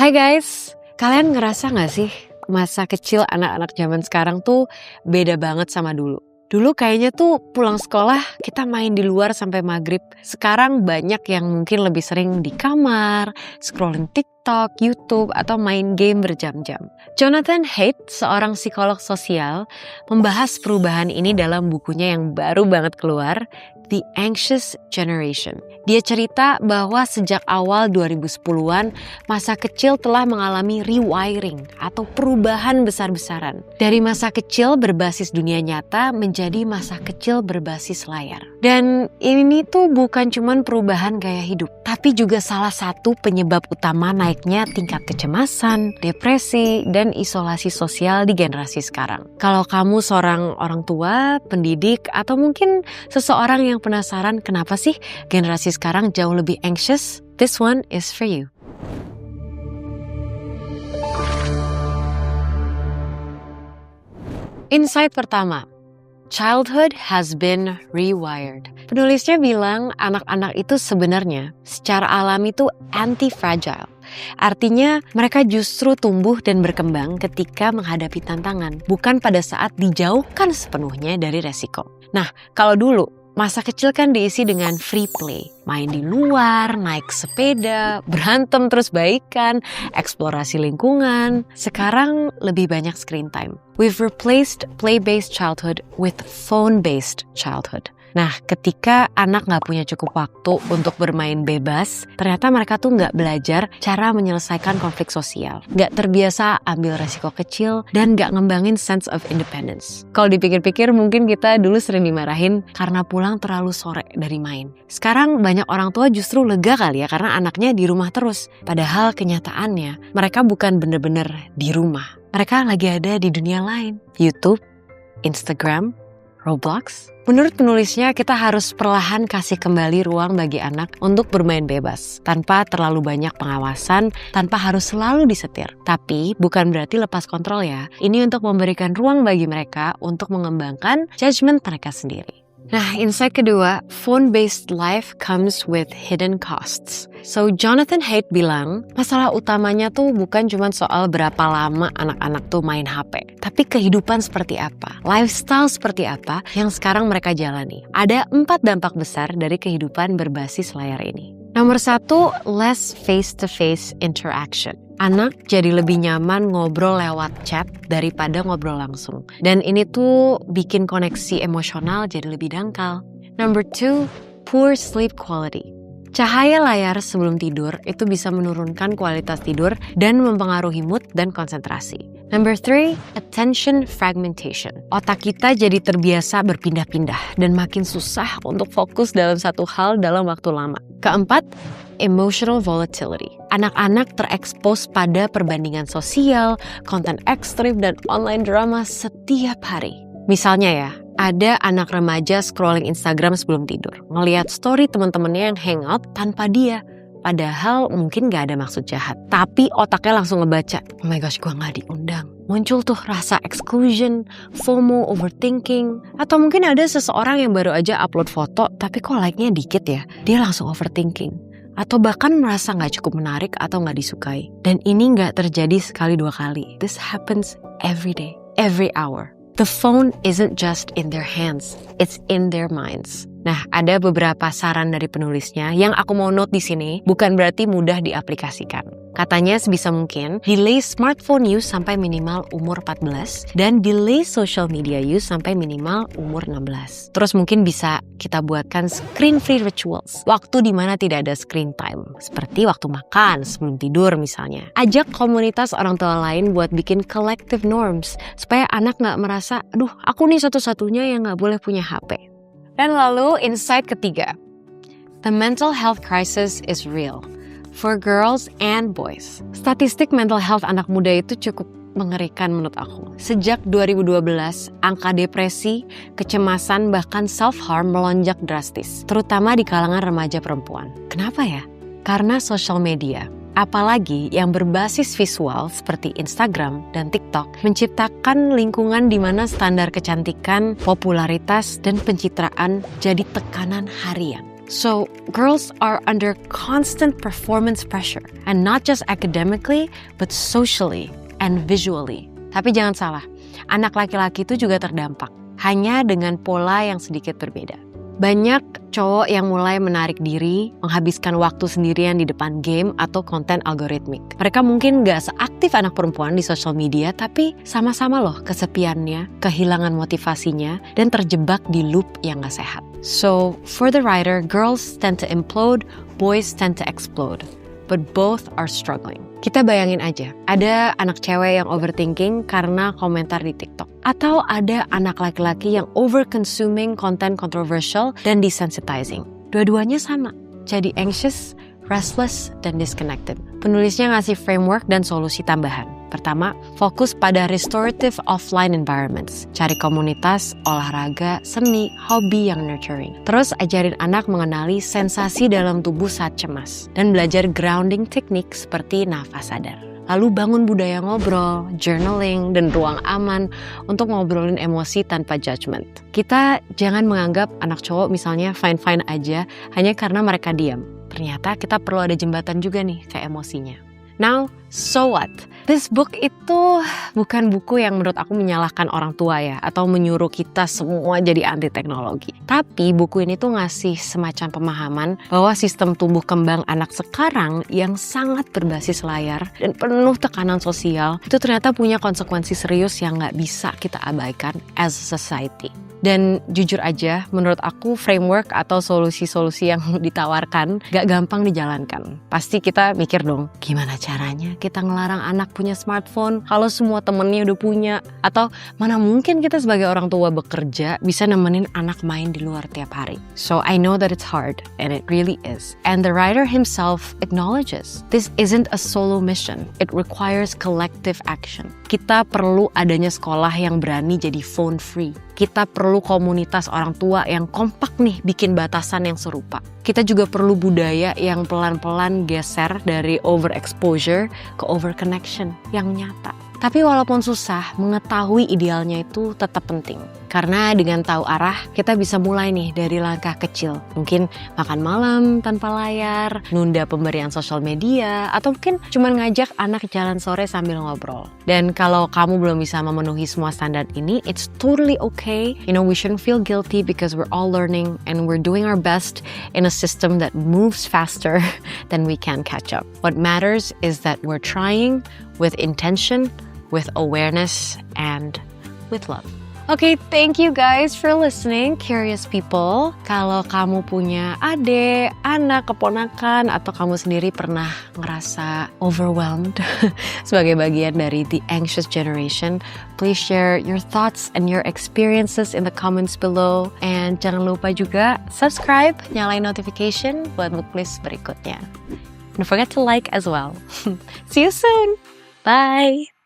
Hai guys, kalian ngerasa gak sih masa kecil anak-anak zaman sekarang tuh beda banget sama dulu? Dulu kayaknya tuh pulang sekolah kita main di luar sampai maghrib. Sekarang banyak yang mungkin lebih sering di kamar, scrolling TikTok, YouTube, atau main game berjam-jam. Jonathan Haidt, seorang psikolog sosial, membahas perubahan ini dalam bukunya yang baru banget keluar, The Anxious Generation. Dia cerita bahwa sejak awal 2010-an, masa kecil telah mengalami rewiring atau perubahan besar-besaran. Dari masa kecil berbasis dunia nyata menjadi masa kecil berbasis layar. Dan ini tuh bukan cuma perubahan gaya hidup, tapi juga salah satu penyebab utama naiknya tingkat kecemasan, depresi, dan isolasi sosial di generasi sekarang. Kalau kamu seorang orang tua, pendidik, atau mungkin seseorang yang penasaran kenapa sih generasi sekarang jauh lebih anxious, this one is for you. Insight pertama, childhood has been rewired. Penulisnya bilang anak-anak itu sebenarnya secara alami itu anti-fragile. Artinya mereka justru tumbuh dan berkembang ketika menghadapi tantangan, bukan pada saat dijauhkan sepenuhnya dari resiko. Nah, kalau dulu masa kecil kan diisi dengan free play, main di luar, naik sepeda, berantem terus baikan, eksplorasi lingkungan. Sekarang lebih banyak screen time. We've replaced play-based childhood with phone-based childhood. Nah, ketika anak gak punya cukup waktu untuk bermain bebas, ternyata mereka tuh gak belajar cara menyelesaikan konflik sosial. Gak terbiasa ambil resiko kecil, dan gak ngembangin sense of independence. Kalau dipikir-pikir mungkin kita dulu sering dimarahin karena pulang terlalu sore dari main. Sekarang banyak orang tua justru lega kali ya karena anaknya di rumah terus. Padahal kenyataannya mereka bukan bener-bener di rumah. Mereka lagi ada di dunia lain. YouTube, Instagram, Roblox. Menurut penulisnya, kita harus perlahan kasih kembali ruang bagi anak untuk bermain bebas, tanpa terlalu banyak pengawasan, tanpa harus selalu disetir. Tapi bukan berarti lepas kontrol ya. Ini untuk memberikan ruang bagi mereka untuk mengembangkan judgment mereka sendiri. Nah, insight kedua, phone-based life comes with hidden costs. So, Jonathan Haidt bilang, masalah utamanya tuh bukan cuma soal berapa lama anak-anak tuh main HP, tapi kehidupan seperti apa, lifestyle seperti apa yang sekarang mereka jalani. Ada 4 dampak besar dari kehidupan berbasis layar ini. Nomor 1, less face-to-face interaction. Anak jadi lebih nyaman ngobrol lewat chat daripada ngobrol langsung. Dan ini tuh bikin koneksi emosional jadi lebih dangkal. Number 2, poor sleep quality. Cahaya layar sebelum tidur itu bisa menurunkan kualitas tidur dan mempengaruhi mood dan konsentrasi. Number 3, attention fragmentation. Otak kita jadi terbiasa berpindah-pindah dan makin susah untuk fokus dalam satu hal dalam waktu lama. Keempat, emotional volatility. Anak-anak terekspos pada perbandingan sosial, konten ekstrim, dan online drama setiap hari. Misalnya ya, ada anak remaja scrolling Instagram sebelum tidur, ngelihat story teman-temannya yang hangout tanpa dia. Padahal mungkin gak ada maksud jahat. Tapi otaknya langsung ngebaca, oh my gosh, gue gak diundang. Muncul tuh rasa exclusion, FOMO, overthinking. Atau mungkin ada seseorang yang baru aja upload foto, tapi kok like-nya dikit ya? Dia langsung overthinking. Atau bahkan merasa gak cukup menarik atau gak disukai. Dan ini gak terjadi sekali 2 kali. This happens every day, every hour. The phone isn't just in their hands, it's in their minds. Nah, ada beberapa saran dari penulisnya yang aku mau note di sini, bukan berarti mudah diaplikasikan. Katanya sebisa mungkin, delay smartphone use sampai minimal umur 14 dan delay social media use sampai minimal umur 16. Terus mungkin bisa kita buatkan screen-free rituals, waktu di mana tidak ada screen time, seperti waktu makan, sebelum tidur misalnya. Ajak komunitas orang tua lain buat bikin collective norms, supaya anak nggak merasa, aduh aku nih satu-satunya yang nggak boleh punya HP. Dan lalu insight ketiga, the mental health crisis is real for girls and boys. Statistik mental health anak muda itu cukup mengerikan menurut aku. Sejak 2012, angka depresi, kecemasan, bahkan self-harm melonjak drastis, terutama di kalangan remaja perempuan. Kenapa ya? Karena social media, apalagi yang berbasis visual seperti Instagram dan TikTok, menciptakan lingkungan di mana standar kecantikan, popularitas, dan pencitraan jadi tekanan harian. So, girls are under constant performance pressure, and not just academically, but socially and visually. Tapi jangan salah, anak laki-laki itu juga terdampak, hanya dengan pola yang sedikit berbeda. Banyak cowok yang mulai menarik diri, menghabiskan waktu sendirian di depan game atau konten algoritmik. Mereka mungkin gak seaktif anak perempuan di social media, tapi sama-sama loh kesepiannya, kehilangan motivasinya, dan terjebak di loop yang gak sehat. So, for the writer, girls tend to implode, boys tend to explode. But both are struggling. Kita bayangin aja, ada anak cewek yang overthinking karena komentar di TikTok. Atau ada anak laki-laki yang over-consuming konten controversial dan desensitizing. Dua-duanya sama, jadi anxious, restless, dan disconnected. Penulisnya ngasih framework dan solusi tambahan. Pertama, fokus pada restorative offline environments. Cari komunitas, olahraga, seni, hobi yang nurturing. Terus ajarin anak mengenali sensasi dalam tubuh saat cemas. Dan belajar grounding teknik seperti nafas sadar. Lalu bangun budaya ngobrol, journaling, dan ruang aman untuk ngobrolin emosi tanpa judgment. Kita jangan menganggap anak cowok misalnya fine-fine aja hanya karena mereka diam. Ternyata kita perlu ada jembatan juga nih ke emosinya. Now, so what? This book itu bukan buku yang menurut aku menyalahkan orang tua ya, atau menyuruh kita semua jadi anti teknologi. Tapi buku ini tuh ngasih semacam pemahaman bahwa sistem tumbuh kembang anak sekarang yang sangat berbasis layar dan penuh tekanan sosial, itu ternyata punya konsekuensi serius yang gak bisa kita abaikan as a society. Dan jujur aja, menurut aku framework atau solusi-solusi yang ditawarkan gak gampang dijalankan. Pasti kita mikir dong, gimana caranya kita ngelarang anak punya smartphone kalau semua temennya udah punya? Atau mana mungkin kita sebagai orang tua bekerja bisa nemenin anak main di luar tiap hari? So I know that it's hard, and it really is. And the writer himself acknowledges this isn't a solo mission. It requires collective action. Kita perlu adanya sekolah yang berani jadi phone free. Kita perlu komunitas orang tua yang kompak nih bikin batasan yang serupa. Kita juga perlu budaya yang pelan-pelan geser dari overexposure ke overconnection yang nyata. Tapi walaupun susah, mengetahui idealnya itu tetap penting. Karena dengan tahu arah, kita bisa mulai nih dari langkah kecil. Mungkin makan malam tanpa layar, nunda pemberian sosial media, atau mungkin cuma ngajak anak jalan sore sambil ngobrol. Dan kalau kamu belum bisa memenuhi semua standar ini, it's totally okay. You know, we shouldn't feel guilty because we're all learning and we're doing our best in a system that moves faster than we can catch up. What matters is that we're trying with intention, with awareness, and with love. Okay, thank you guys for listening, curious people. Kalau kamu punya adik, anak, keponakan, atau kamu sendiri pernah ngerasa overwhelmed sebagai bagian dari the anxious generation, please share your thoughts and your experiences in the comments below. And jangan lupa juga subscribe, nyalain notification buat muklis berikutnya. Don't forget to like as well. See you soon. Bye.